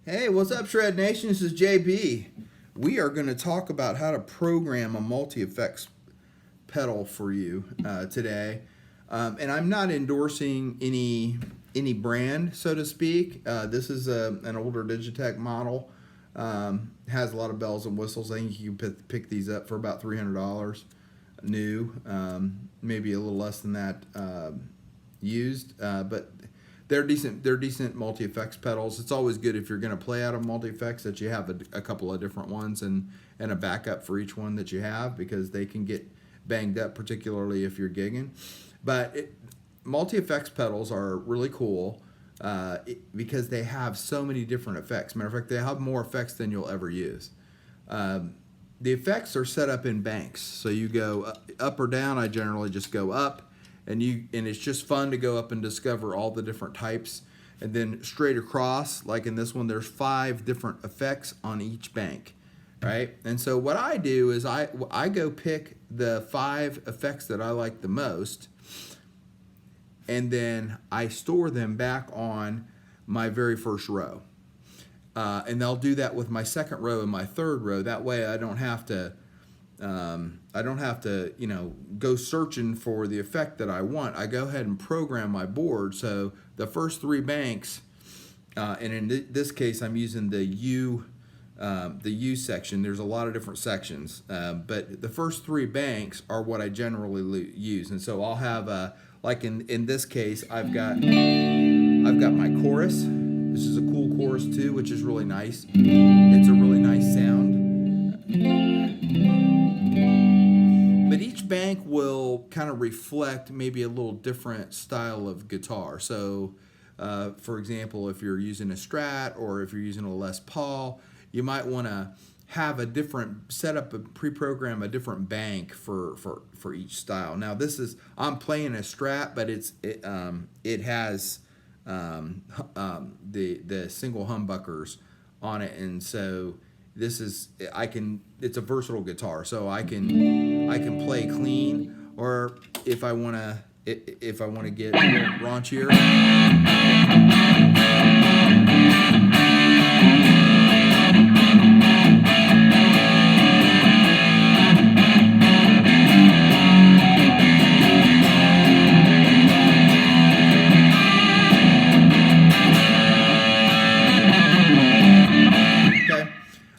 Hey, what's up, Shred Nation? This is JB. We are going to talk about how to program a multi-effects pedal for you today. And I'm not endorsing any brand, so to speak. This is an older Digitech model. Has a lot of bells and whistles. I think you can pick these up for about $300 new, maybe a little less than that used, but they're decent multi-effects pedals. It's always good if you're going to play out of multi-effects that you have a couple of different ones and a backup for each one that you have, because they can get banged up, particularly if you're gigging. But multi-effects pedals are really cool because they have so many different effects. Matter of fact, they have more effects than you'll ever use. The effects are set up in banks, so you go up or down. I generally just go up. And it's just fun to go up and discover all the different types. And then straight across, like in this one, there's 5 different effects on each bank, right? And so what I do is I go pick the 5 effects that I like the most, and then I store them back on my very first row. And I'll do that with my second row and my third row. That way I don't have to go searching for the effect that I want. I go ahead and program my board. So the first 3 banks, and in this case, I'm using the U section. There's a lot of different sections, but the first 3 banks are what I generally use. And so I'll have like in this case, I've got my chorus. This is a cool chorus too, which is really nice. It's a really nice sound. But each bank will kind of reflect maybe a little different style of guitar. So, for example, if you're using a Strat or if you're using a Les Paul, you might want to have a different setup, pre-program a different bank for each style. Now, I'm playing a Strat, but it has the single humbuckers on it, and so it's a versatile guitar, so I can play clean, or if I want to get raunchier.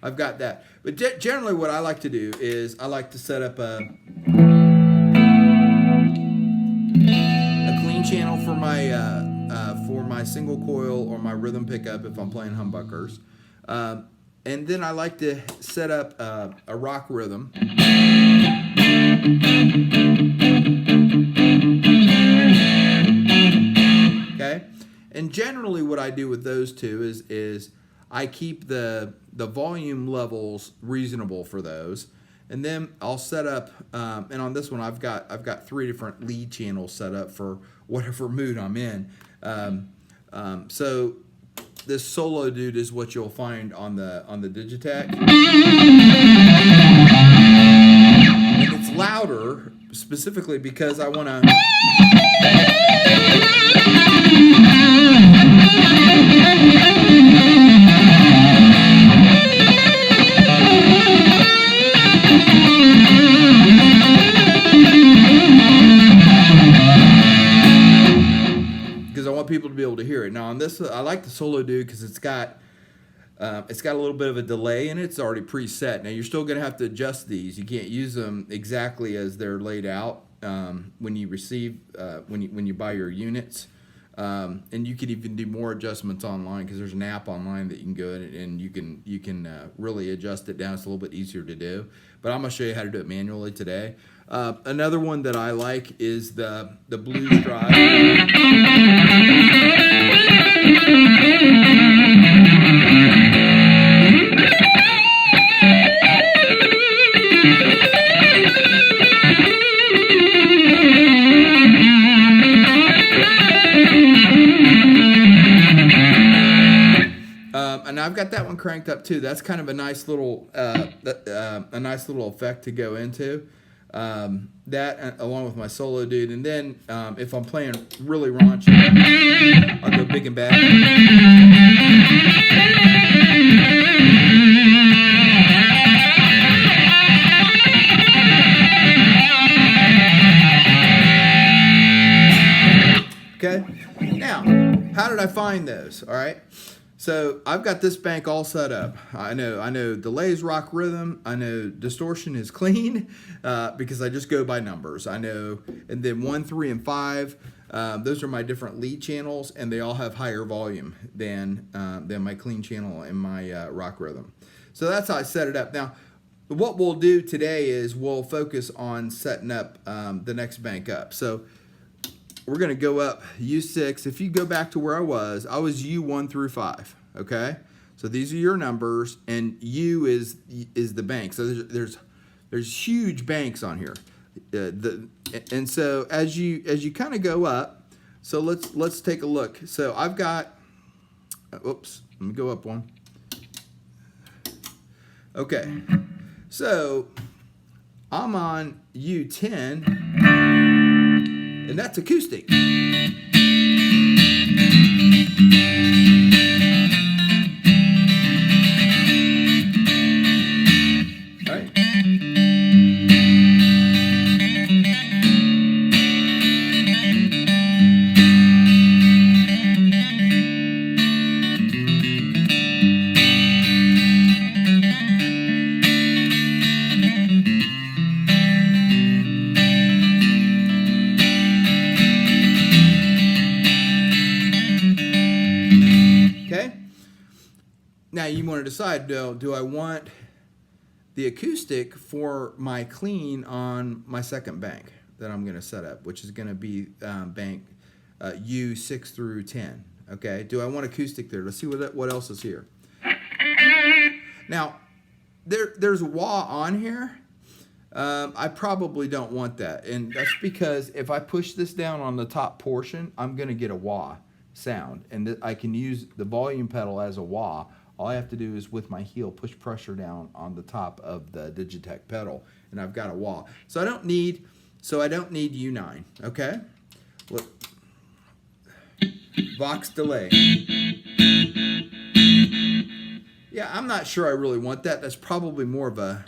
I've got that. But generally what I like to do is I like to set up a clean channel for my single coil or my rhythm pickup if I'm playing humbuckers. And then I like to set up a rock rhythm. Okay? And generally what I do with those two is I keep the volume levels reasonable for those, and then I'll set up. And on this one, I've got 3 different lead channels set up for whatever mood I'm in. So this solo dude is what you'll find on the Digitech, and it's louder specifically because I want to. People to be able to hear it. Now on this, I like the solo dude because it's got a little bit of a delay and it's already preset. Now you're still going to have to adjust these. You can't use them exactly as they're laid out when you buy your units. And you can even do more adjustments online because there's an app online that you can go in and you can really adjust it down. It's a little bit easier to do. But I'm going to show you how to do it manually today. Another one that I like is the blues drive. And I've got that one cranked up too. That's kind of a nice little effect to go into. That along with my solo dude, and then if I'm playing really raunchy, I'll go big and bad. find those. All right. So I've got this bank all set up. I know delays rock rhythm. I know distortion is clean because I just go by numbers. I know, and then 1, 3, and 5. Those are my different lead channels, and they all have higher volume than my clean channel and my rock rhythm. So that's how I set it up. Now, what we'll do today is we'll focus on setting up the next bank up. So we're going to go up U6. If you go back to where I was U1 through 5, okay? So these are your numbers, and U is the bank. So there's huge banks on here. And so as you kind of go up, so let's take a look. So I've got, oops, let me go up one. Okay, so I'm on U10. And that's acoustic. All right. Now you want to decide, do I want the acoustic for my clean on my second bank that I'm going to set up, which is going to be bank U6 through 10. Okay, do I want acoustic there? Let's see what else is here. Now, there's wah on here. I probably don't want that, and that's because if I push this down on the top portion, I'm going to get a wah sound, and I can use the volume pedal as a wah. All I have to do is with my heel push pressure down on the top of the Digitech pedal, and I've got a wah. So I don't need U9. Okay, look, Vox delay. Yeah, I'm not sure I really want that. That's probably more of a.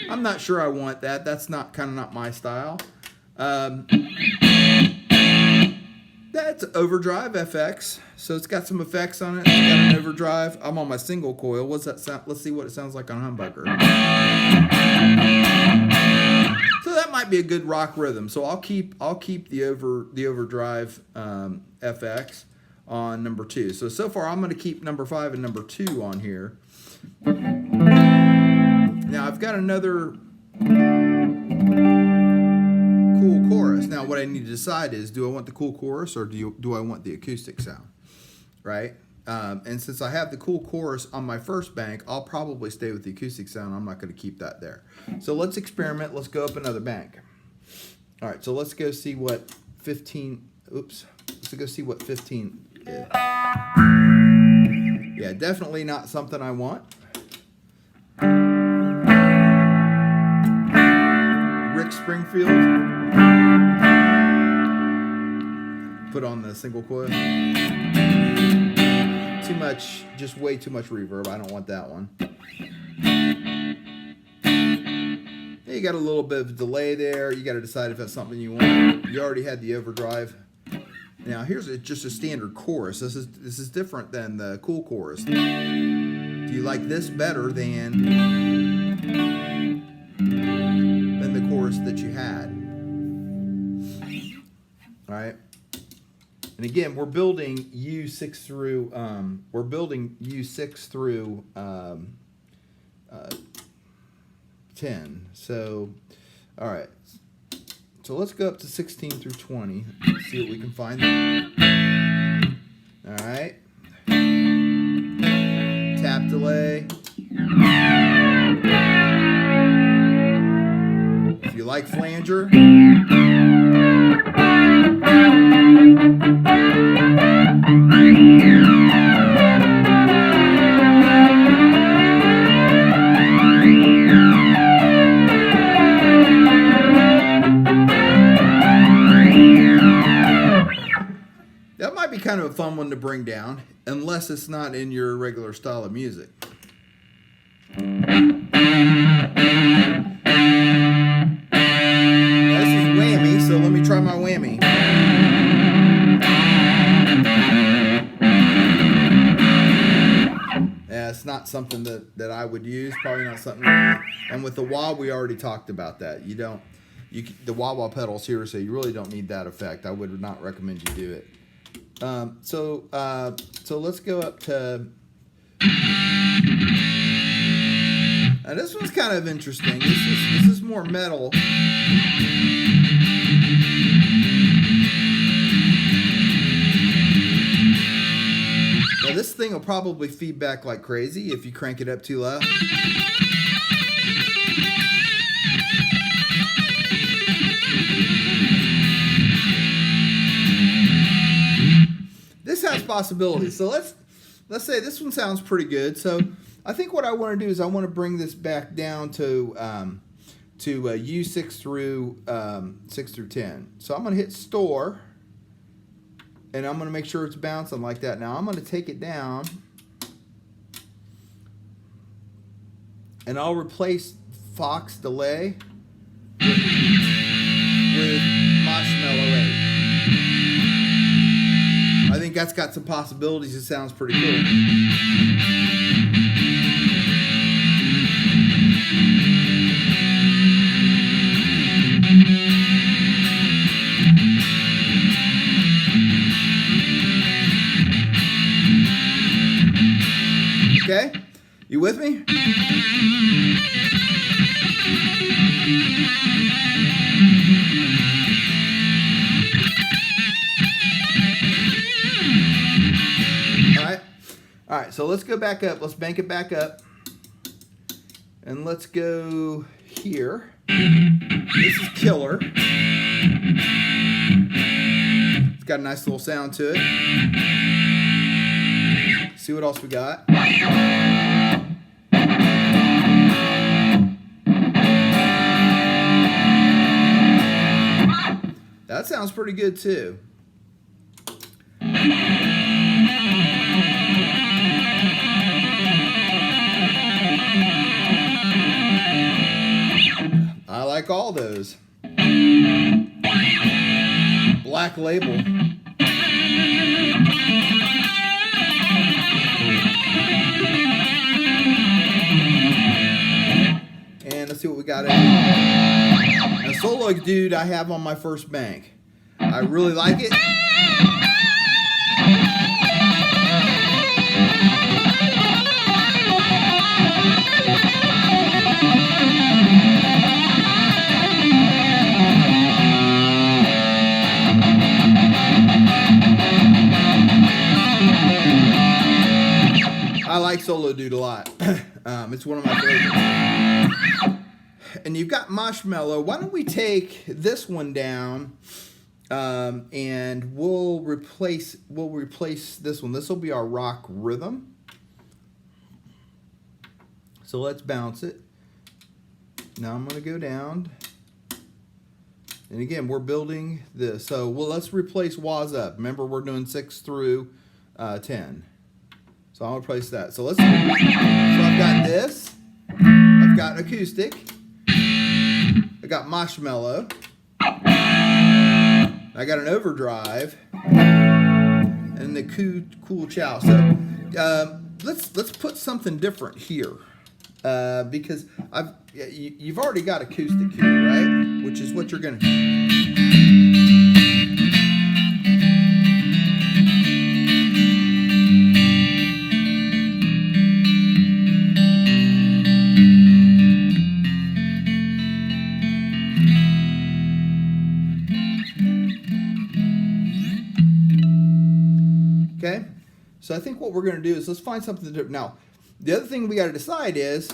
I'm not sure I want that. That's not my style. That's overdrive FX. So it's got some effects on it. It's got an overdrive. I'm on my single coil. What's that sound? Let's see what it sounds like on humbucker. So that might be a good rock rhythm. So I'll keep the overdrive FX on number 2. So far I'm going to keep number 5 and number 2 on here. Now I've got another cool chorus. Now what I need to decide is, do I want the cool chorus or do I want the acoustic sound, right? And since I have the cool chorus on my first bank, I'll probably stay with the acoustic sound. I'm not going to keep that there. So let's experiment. Let's go up another bank. All right, so let's go see what 15, oops, let's go see what 15 is. Yeah, definitely not something I want. Springfield, put on the single coil. Too much, just way too much reverb. I don't want that one. You got a little bit of delay there. You got to decide if that's something you want. You already had the overdrive. Now here's just a standard chorus. This is different than the cool chorus. Do you like this better than the chorus that you had? All right. And again, we're building U6 through 10. So, all right. So let's go up to 16 through 20. Let's see what we can find. All right. Tap delay. If you like flanger. kind of a fun one to bring down, unless it's not in your regular style of music. Now, this is whammy, so let me try my whammy. Yeah, it's not something that I would use. Probably not something. And with the wah, we already talked about that. The wah-wah pedal, seriously, you really don't need that effect. I would not recommend you do it. So let's go up to. Now this one's kind of interesting. This is more metal. Now this thing will probably feedback like crazy if you crank it up too loud. This has possibilities. So let's say this one sounds pretty good. So I think what I want to do is I want to bring this back down to U 6 through 10. So I'm going to hit store, and I'm going to make sure it's bouncing like that. Now I'm going to take it down, and I'll replace Fox delay with Marshmallow 8. I think that's got some possibilities. It sounds pretty cool. Okay, you with me? All right, so let's go back up. Let's bank it back up. And let's go here. This is killer. It's got a nice little sound to it. See what else we got. That sounds pretty good too. I like all those. Black Label. And let's see what we got in here. A solo dude I have on my first bank. I really like it. I like Solo Dude a lot. It's one of my favorites. And you've got Marshmallow. Why don't we take this one down, and we'll replace this one. This will be our rock rhythm. So let's bounce it. Now I'm going to go down. And again, we're building this. So let's replace wahs up. Remember, we're doing 6 through 10. So I'll replace that. So I've got this. I've got acoustic. I got Marshmallow. I got an overdrive. And the cool chow. So let's put something different here. Because you've already got acoustic here, right? Which is what you're going to. Okay, so I think what we're going to do is let's find something different. Now, the other thing we got to decide is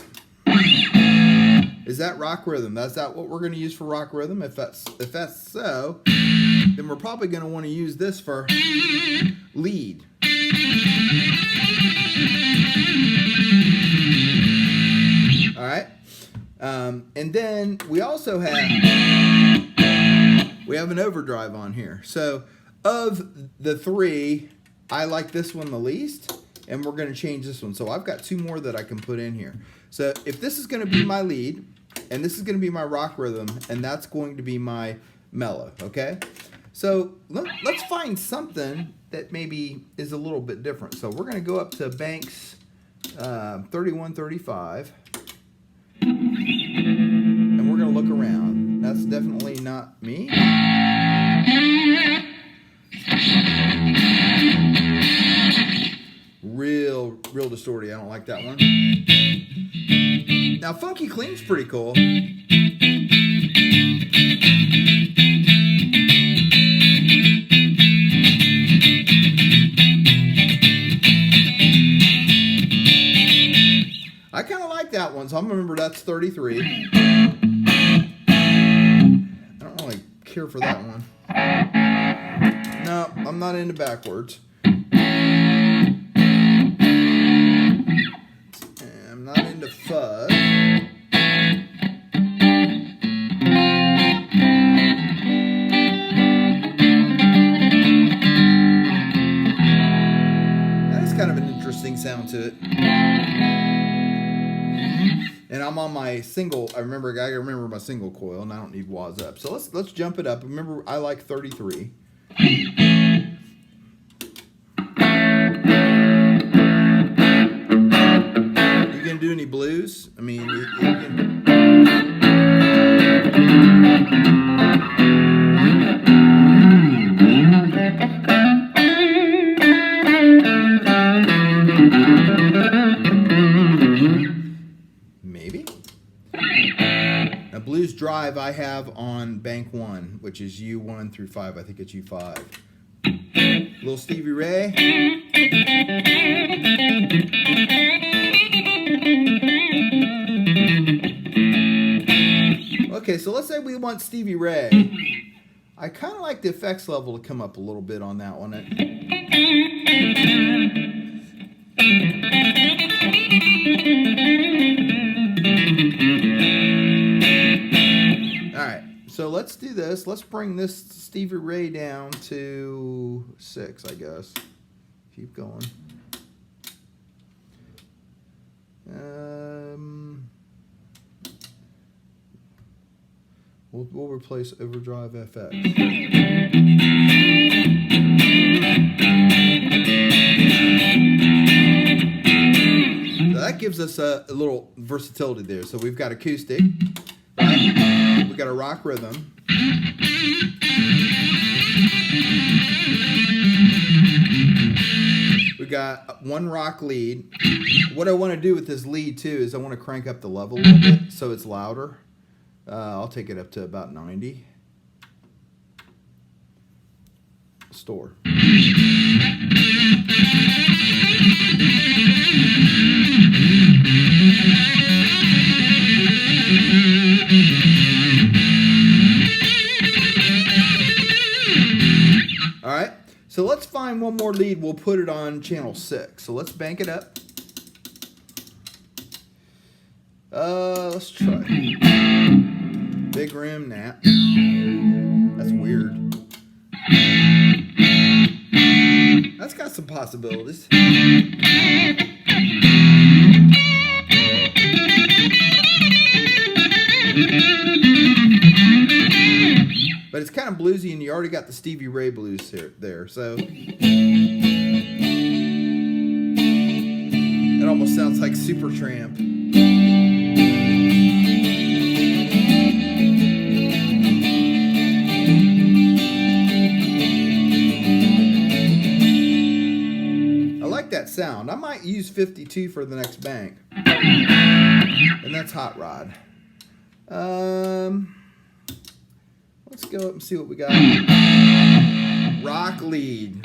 that rock rhythm? That's that what we're going to use for rock rhythm? If that's so, then we're probably going to want to use this for lead. All right, and then we also have an overdrive on here. So of the three, I like this one the least, and we're going to change this one. So I've got 2 more that I can put in here. So if this is going to be my lead, and this is going to be my rock rhythm, and that's going to be my mellow, okay? So let's find something that maybe is a little bit different. So we're going to go up to Banks 3135, and we're going to look around. That's definitely not me. Real distorted. I don't like that one. Now Funky Clean's pretty cool. I kind of like that one, so I'm gonna remember that's 33. I don't really care for that one. No, I'm not into backwards. I'm not into fuzz. That is kind of an interesting sound to it. And I'm on my single. I remember my single coil, and I don't need wahs up. So let's jump it up. Remember, I like 33. You gonna do any blues? I mean, you can. Maybe. Now, blues drive I have on bank 1, which is U1 through 5. I think it's U5. Little Stevie Ray. Okay, so let's say we want Stevie Ray. I kind of like the effects level to come up a little bit on that one. Alright, so let's do this. Let's bring this Stevie Ray down to 6, I guess. Keep going. We'll replace Overdrive FX. So that gives us a little versatility there. So we've got acoustic, right? We've got a rock rhythm. We've got 1 rock lead. What I want to do with this lead too is I want to crank up the level a little bit so it's louder. I'll take it up to about 90. Store. All right, so let's find one more lead. We'll put it on channel 6. So let's bank it up. Let's try. Big rim nap. That's weird. That's got some possibilities. But it's kind of bluesy, and you already got the Stevie Ray blues there. So it almost sounds like Supertramp. That sound. I might use 52 for the next bank, and that's Hot Rod. Let's go up and see what we got. Rock lead.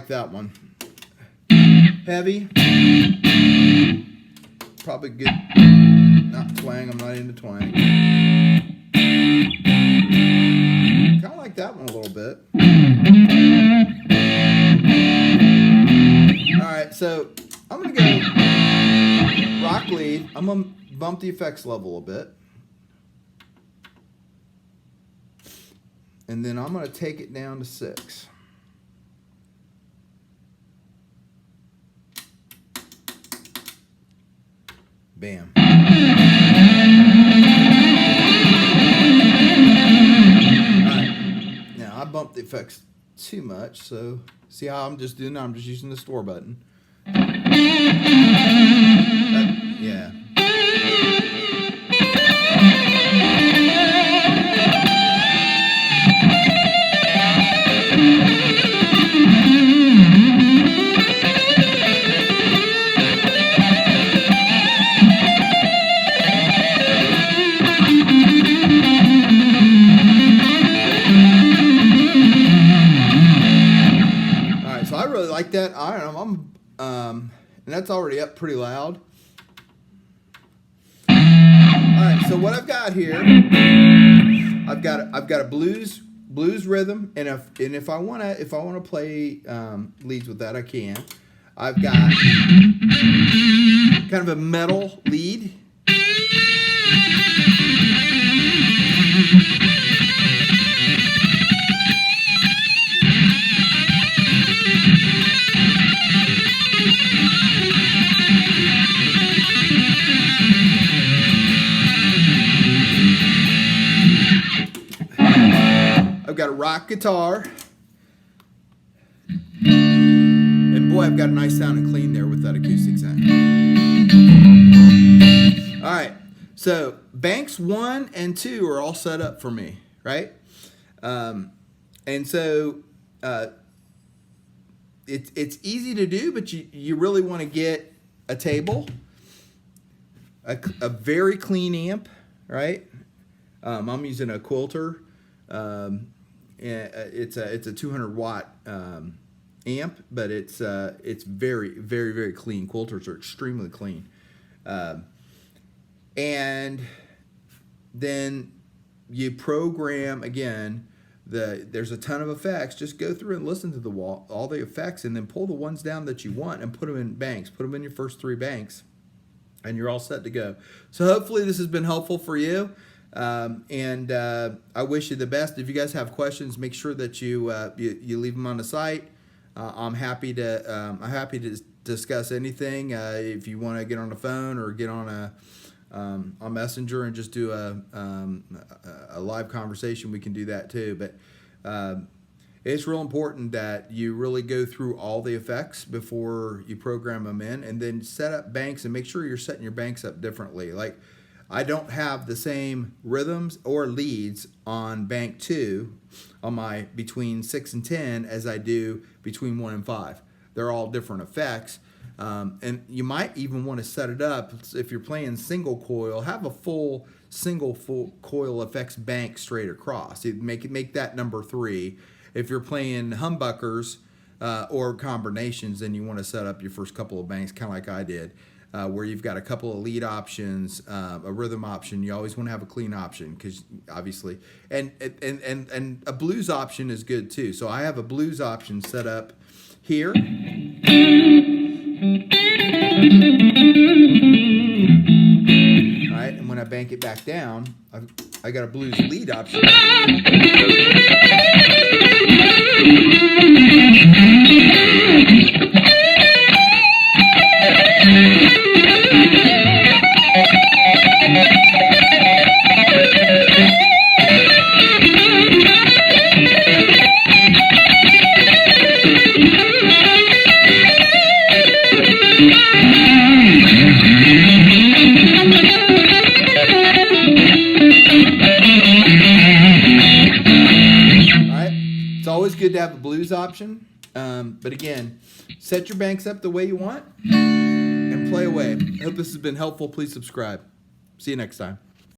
like that one. Heavy. Probably good. Not twang. I'm not into twang. Kind of like that one a little bit. All right, so I'm going to go rock lead. I'm going to bump the effects level a bit. And then I'm going to take it down to 6. Bam. All right. Now, I bumped the effects too much, so see how I'm just doing that? I'm just using the store button. Yeah. So I really like that. I don't know. And that's already up pretty loud. All right. So what I've got here, I've got a blues rhythm, and if I wanna play leads with that, I can. I've got kind of a metal lead. I've got a rock guitar. And boy, I've got a nice sound and clean there with that acoustic sound. All right, so banks 1 and 2 are all set up for me, right? And so it's easy to do, but you really want to get a table, a very clean amp, right? I'm using a Quilter. It's a 200 watt amp, but it's very, very, very clean. Quilters are extremely clean. And then you program again. There's a ton of effects. Just go through and listen to all the effects, and then pull the ones down that you want and put them in banks. Put them in your first 3 banks, and you're all set to go. So hopefully this has been helpful for you. And I wish you the best. If you guys have questions, make sure that you leave them on the site. I'm happy to discuss anything. If you want to get on the phone or get on a Messenger and just do a live conversation, we can do that too. But it's real important that you really go through all the effects before you program them in, and then set up banks and make sure you're setting your banks up differently. Like, I don't have the same rhythms or leads on bank 2 on my between 6 and 10 as I do between 1 and 5. They're all different effects. And you might even want to set it up, if you're playing single coil, have a full coil effects bank straight across. Make that number 3. If you're playing humbuckers or combinations, then you want to set up your first couple of banks kind of like I did. Where you've got a couple of lead options, a rhythm option. You always want to have a clean option, because obviously, and a blues option is good too. So I have a blues option set up here. All right, and when I bank it back down, I got a blues lead option. It's always good to have a blues option, but again, set your banks up the way you want and play away. I hope this has been helpful. Please subscribe. See you next time.